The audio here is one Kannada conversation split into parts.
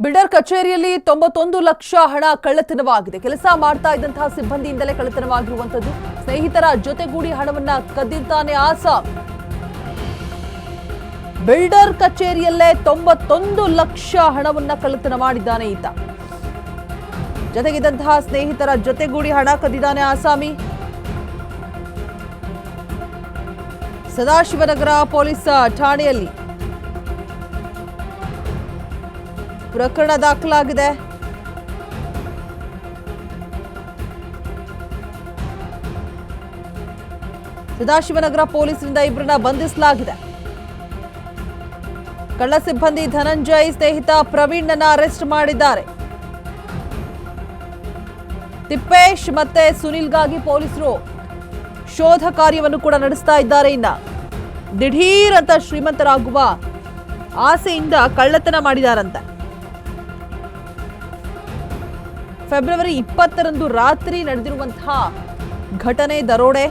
ಬಿಲ್ಡರ್ ಕಚೇರಿಯಲ್ಲಿ 91 ಲಕ್ಷ ಹಣ ಕಳ್ಳತನವಾಗಿದೆ. ಕೆಲಸ ಮಾಡ್ತಾ ಇದ್ದಂತಹ ಸಿಬ್ಬಂದಿಯಿಂದಲೇ ಕಳ್ಳತನವಾಗಿರುವಂತದ್ದು. ಸ್ನೇಹಿತರ ಜೊತೆಗೂಡಿ ಹಣವನ್ನ ಕದ್ದಿದ್ದಾನೆ ಆಸಾಮಿ. ಬಿಲ್ಡರ್ ಕಚೇರಿಯಲ್ಲೇ 91 ಲಕ್ಷ ಹಣವನ್ನ ಕಳ್ಳತನ ಮಾಡಿದ್ದಾನೆ ಈತ. ಜೊತೆಗಿದ್ದಂತಹ ಸ್ನೇಹಿತರ ಜೊತೆಗೂಡಿ ಹಣ ಕದ್ದಿದ್ದಾನೆ ಆಸಾಮಿ. ಸದಾಶಿವನಗರ ಪೊಲೀಸ್ ಠಾಣೆಯಲ್ಲಿ ಪ್ರಕರಣ ದಾಖಲಾಗಿದೆ. ಸದಾಶಿವನಗರ ಪೊಲೀಸರಿಂದ ಇಬ್ಬರನ್ನ ಬಂಧಿಸಲಾಗಿದೆ. ಕಳ್ಳ ಸಿಬ್ಬಂದಿ ಧನಂಜಯ್ ಸ್ನೇಹಿತ ಪ್ರವೀಣ್ ಅರೆಸ್ಟ್ ಮಾಡಿದ್ದಾರೆ. ತಿಪ್ಪೇಶ್ ಮತ್ತೆ ಸುನಿಲ್ಗಾಗಿ ಪೊಲೀಸರು ಶೋಧ ಕಾರ್ಯವನ್ನು ಕೂಡ ನಡೆಸ್ತಾ ಇದ್ದಾರೆ. ಇನ್ನ ದಿಢೀರ್ ಅಂತ ಶ್ರೀಮಂತರಾಗುವ ಆಸೆಯಿಂದ ಕಳ್ಳತನ ಮಾಡಿದಾರಂತೆ. ಫೆಬ್ರವರಿ 20ರಂದು ರಾತ್ರಿ ನಡೆದಿರುವಂತಹ ಘಟನೆ ದರೋಡೆ.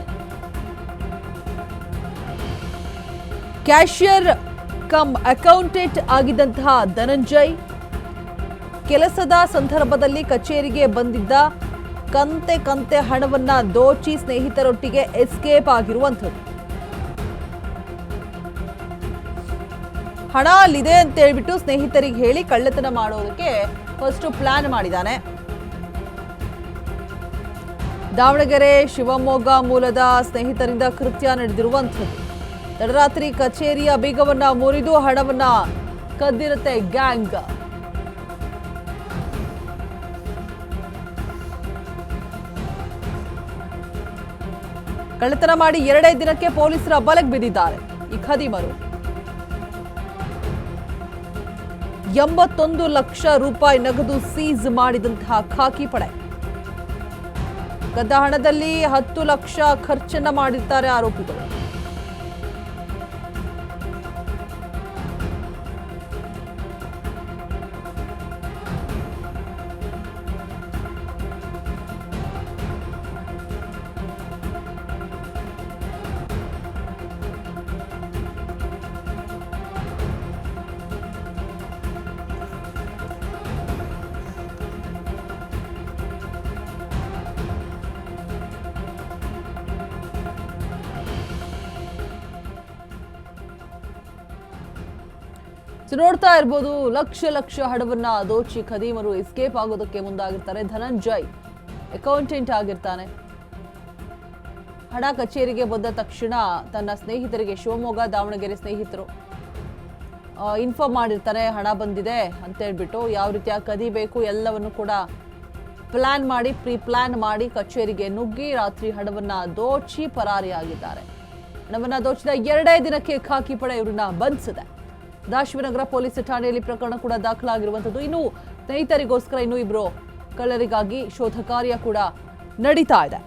ಕ್ಯಾಶಿಯರ್ ಕಮ್ ಅಕೌಂಟೆಂಟ್ ಆಗಿದ್ದಂತಹ ಧನಂಜಯ್ ಕೆಲಸದ ಸಂದರ್ಭದಲ್ಲಿ ಕಚೇರಿಗೆ ಬಂದಿದ್ದ ಕಂತೆ ಹಣವನ್ನ ದೋಚಿ ಸ್ನೇಹಿತರೊಟ್ಟಿಗೆ ಎಸ್ಕೇಪ್ ಆಗಿರುವಂಥದ್ದು. ಹಣ ಅಲ್ಲಿದೆ ಅಂತ ಹೇಳ್ಬಿಟ್ಟು ಸ್ನೇಹಿತರಿಗೆ ಹೇಳಿ ಕಳ್ಳತನ ಮಾಡೋದಕ್ಕೆ ಫಸ್ಟ್ ಪ್ಲಾನ್ ಮಾಡಿದ್ದಾನೆ. ದಾವಣಗೆರೆ ಶಿವಮೊಗ್ಗ ಮೂಲದ ಸ್ನೇಹಿತರಿಂದ ಕೃತ್ಯ ನಡೆದಿರುವಂಥದ್ದು. ತಡರಾತ್ರಿ ಕಚೇರಿಯ ಬೀಗವನ್ನ ಮುರಿದು ಹಣವನ್ನ ಕದ್ದಿರುತ್ತೆ ಗ್ಯಾಂಗ್. ಕಳ್ಳತನ ಮಾಡಿ 2 ದಿನಕ್ಕೆ ಪೊಲೀಸರ ಬಲೆಗೆ ಬಿದ್ದಿದ್ದಾರೆ ಈ ಖದೀಮರು. 81 ಲಕ್ಷ ರೂಪಾಯಿ ನಗದು ಸೀಸ್ ಮಾಡಿದಂತಹ ಖಾಕಿ ಪಡೆ. ಕದ್ದ ಹಣದಲ್ಲಿ 10 ಲಕ್ಷ ಖರ್ಚನ್ನ ಮಾಡಿರ್ತಾರೆ ಆರೋಪಿಗಳು. ನೋಡ್ತಾ ಇರ್ಬೋದು, ಲಕ್ಷ ಹಣವನ್ನ ದೋಚಿ ಖದೀಮರು ಎಸ್ಕೇಪ್ ಆಗೋದಕ್ಕೆ ಮುಂದಾಗಿರ್ತಾರೆ. ಧನಂಜಯ್ ಅಕೌಂಟೆಂಟ್ ಆಗಿರ್ತಾನೆ. ಹಣ ಕಚೇರಿಗೆ ಬಂದ ತಕ್ಷಣ ತನ್ನ ಸ್ನೇಹಿತರಿಗೆ, ಶಿವಮೊಗ್ಗ ದಾವಣಗೆರೆ ಸ್ನೇಹಿತರು ಇನ್ಫಾರ್ಮ್ ಮಾಡಿರ್ತಾನೆ ಹಣ ಬಂದಿದೆ ಅಂತ ಹೇಳ್ಬಿಟ್ಟು. ಯಾವ ರೀತಿಯಾಗಿ ಕದಿಬೇಕು ಎಲ್ಲವನ್ನು ಕೂಡ ಪ್ರೀ ಪ್ಲಾನ್ ಮಾಡಿ ಕಚೇರಿಗೆ ನುಗ್ಗಿ ರಾತ್ರಿ ಹಣವನ್ನ ದೋಚಿ ಪರಾರಿಯಾಗಿದ್ದಾರೆ. ಹಣವನ್ನ ದೋಚಿದ 2 ದಿನಕ್ಕೆ ಖಾಕಿ ಪಡೆ ಇವರನ್ನ ಬಂಧಿಸಿದೆ. ಸದಾಶಿವನಗರ ಪೊಲೀಸ್ ಠಾಣೆಯಲ್ಲಿ ಪ್ರಕರಣ ಕೂಡ ದಾಖಲಾಗಿರುವಂಥದ್ದು. ಇನ್ನು ಸ್ನೇಹಿತರಿಗೋಸ್ಕರ ಇನ್ನೂ ಇಬ್ಬರು ಕಳ್ಳರಿಗಾಗಿ ಶೋಧ ಕಾರ್ಯ ಕೂಡ ನಡೀತಾ ಇದೆ.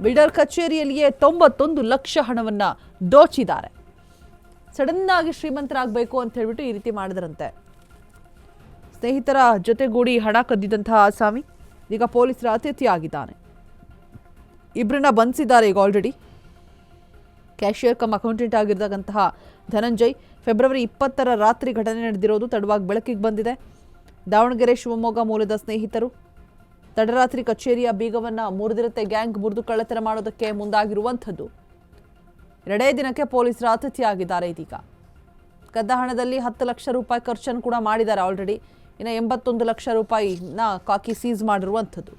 ಬಿಲ್ಡರ್ ಕಚೇರಿಯಲ್ಲಿಯೇ 91 ಲಕ್ಷ ಹಣವನ್ನ ದೋಚಿದ್ದಾರೆ. ಸಡನ್ ಆಗಿ ಶ್ರೀಮಂತರಾಗಬೇಕು ಅಂತ ಹೇಳ್ಬಿಟ್ಟು ಈ ರೀತಿ ಮಾಡಿದ್ರಂತೆ. ಸ್ನೇಹಿತರ ಜೊತೆಗೂಡಿ ಹಣ ಕದ್ದಿದ್ದಂತಹ ಆಸಾಮಿ ಈಗ ಪೊಲೀಸರ ಅತಿಥಿಯಾಗಿದ್ದಾನೆ. ಇಬ್ಬರನ್ನ ಬಂಧಿಸಿದ್ದಾರೆ ಈಗ ಆಲ್ರೆಡಿ. ಕ್ಯಾಶಿಯರ್ ಕಮ್ ಅಕೌಂಟೆಂಟ್ ಆಗಿರ್ತಕ್ಕಂತಹ ಧನಂಜಯ್ ಫೆಬ್ರವರಿ 20ರ ರಾತ್ರಿ ಘಟನೆ ನಡೆದಿರೋದು ತಡವಾಗಿ ಬೆಳಕಿಗೆ ಬಂದಿದೆ. ದಾವಣಗೆರೆ ಶಿವಮೊಗ್ಗ ಮೂಲದ ಸ್ನೇಹಿತರು ತಡರಾತ್ರಿ ಕಚೇರಿಯ ಬೀಗವನ್ನ ಮುರಿದಿರುತ್ತೆ ಗ್ಯಾಂಗ್. ಮುರಿದು ಕಳ್ಳತನ ಮಾಡೋದಕ್ಕೆ ಮುಂದಾಗಿರುವಂಥದ್ದು. 2 ದಿನಕ್ಕೆ ಪೊಲೀಸರ ಅತಿಥಿಯಾಗಿದ್ದಾರೆ. ಇದೀಗ ಕದ್ದ ಹಣದಲ್ಲಿ 10 ಲಕ್ಷ ರೂಪಾಯಿ ಖರ್ಚನ್ನು ಕೂಡ ಮಾಡಿದ್ದಾರೆ ಆಲ್ರೆಡಿ. ಇನ್ನು 81 ಲಕ್ಷ ರೂಪಾಯಿನ ಖಾಕಿ ಸೀಸ್ ಮಾಡಿರುವಂಥದ್ದು.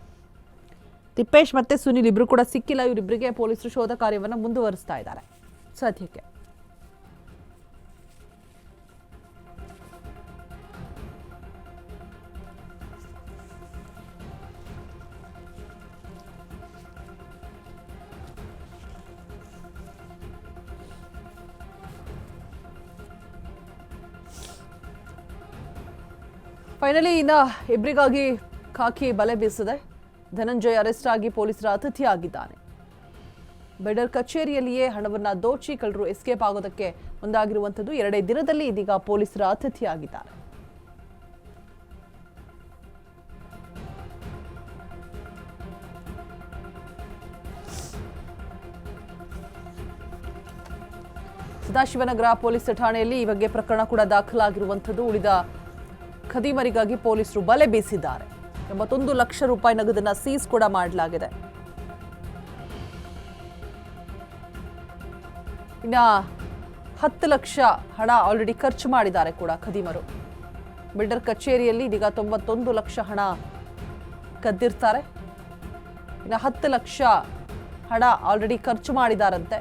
ತಿಪ್ಪೇಶ್ ಮತ್ತೆ ಸುನಿಲ್ ಇಬ್ರು ಕೂಡ ಸಿಕ್ಕಿಲ್ಲ. ಇವರಿಬ್ಬರಿಗೆ ಪೊಲೀಸರು ಶೋಧ ಕಾರ್ಯವನ್ನು ಮುಂದುವರಿಸ್ತಾ ಇದ್ದಾರೆ ಸದ್ಯಕ್ಕೆ. ಫೈನಲಿ ಇನ್ನ ಇಬ್ಬರಿಗಾಗಿ ಖಾಕಿ ಬಲೆ ಬೀಸಿದೆ. ಧನಂಜಯ್ ಅರೆಸ್ಟ್ ಆಗಿ ಪೊಲೀಸರ ಅತಿಥಿಯಾಗಿದ್ದಾನೆ. ಬಿಲ್ಡರ್ ಕಚೇರಿಯಲ್ಲಿಯೇ ಹಣವನ್ನ ದೋಚಿ ಕಳ್ಳರು ಎಸ್ಕೇಪ್ ಆಗೋದಕ್ಕೆ ಮುಂದಾಗಿರುವಂಥದ್ದು. 2 ದಿನದಲ್ಲಿ ಇದೀಗ ಪೊಲೀಸರ ಅತಿಥಿಯಾಗಿದ್ದಾರೆ. ಸದಾಶಿವನಗರ ಪೊಲೀಸ್ ಠಾಣೆಯಲ್ಲಿ ಈ ಬಗ್ಗೆ ಪ್ರಕರಣ ಕೂಡ ದಾಖಲಾಗಿರುವಂಥದ್ದು. ಉಳಿದ ಖದೀಮರಿಗಾಗಿ ಪೊಲೀಸರು ಬಲೆ ಬೀಸಿದ್ದಾರೆ. 81 ಲಕ್ಷ ರೂಪಾಯಿ ನಗದನ್ನ ಸೀಸ್ ಕೂಡ ಮಾಡಲಾಗಿದೆ. ಇನ್ನ 10 ಲಕ್ಷ ಹಣ ಆಲ್ರೆಡಿ ಖರ್ಚು ಮಾಡಿದ್ದಾರೆ ಕೂಡ ಖದೀಮರು. ಬಿಲ್ಡರ್ ಕಚೇರಿಯಲ್ಲಿ ಇದೀಗ 91 ಲಕ್ಷ ಹಣ ಕದ್ದಿರ್ತಾರೆ. ಇನ್ನು 10 ಲಕ್ಷ ಹಣ ಆಲ್ರೆಡಿ ಖರ್ಚು ಮಾಡಿದಾರಂತೆ.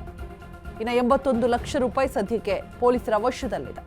ಇನ್ನು 81 ಲಕ್ಷ ರೂಪಾಯಿ ಸದ್ಯಕ್ಕೆ ಪೊಲೀಸರ ವಶದಲ್ಲಿದೆ.